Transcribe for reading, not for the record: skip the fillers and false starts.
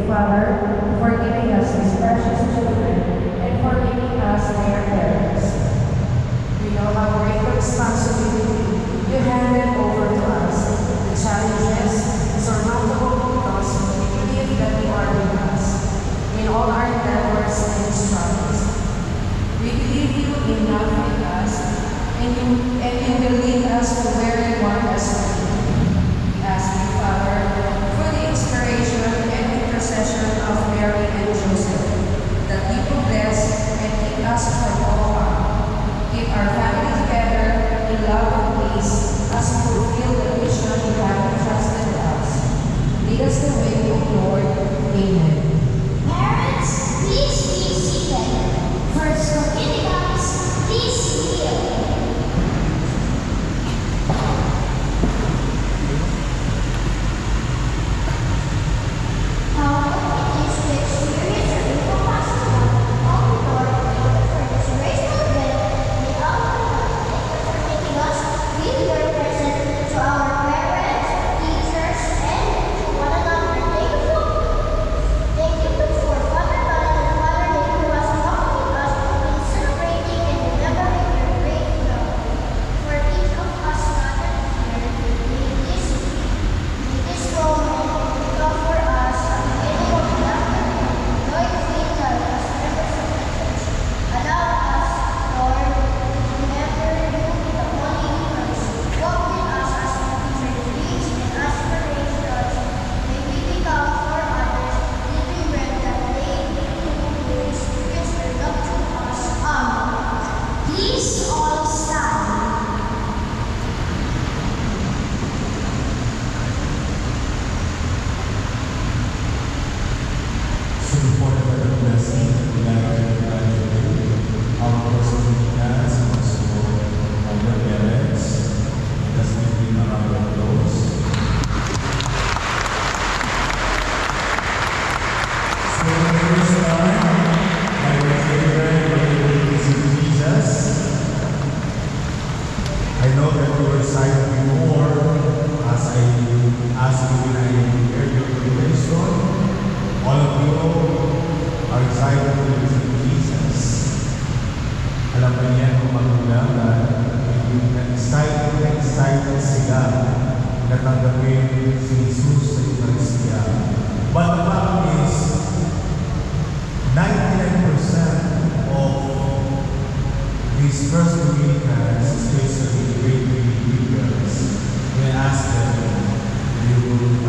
Father, for giving us these precious children and for making us their parents. We know how great responsibility you handed over to us. The challenges surmountable because we believe that you are with us in all our endeavors and struggles. We believe you enough with us, and you will lead us to where you want us to be. We ask you, Father, for the inspiration and intercession of Mary and Joseph, that you will bless and keep us from all harm. Keep our family together in love and peace as we fulfill the mission you have entrusted to us. Lead us the way, O Lord. Amen. Parents, please be seated. First Corinthians, please kneel. How it is to experience the impossible of the Lord for His grace and will. May our Lord thank you for making us with your present to our parents, teachers, and to one another. Thank you for Father Valen and Father Nick who has accompanied us in celebrating and remembering your great love. For each of us gathered here, may this moment become for us a beginning of laughter, joy filled life as members of the church. Allow us, Lord, to remember you in the Holy Eucharist. Walk with us as we feature dreams and aspirations. May we become for others living bread that they too will experience your love through us. Amen. Please all stand. So before the blessing, we like to congratulate our Cosmicas, also our parents. Let's give them a round of applause. So the first time, I was very Jesus. I know that you were excited before as I asked you when I heard your invitation. All of you are excited to visit Jesus. Alam ba niyan kung magulang na excited sila na tanggapin si Jesus sa Eucharistia. But the problem is, 99% of these first Dominicans, especially great believers, when I ask them, you will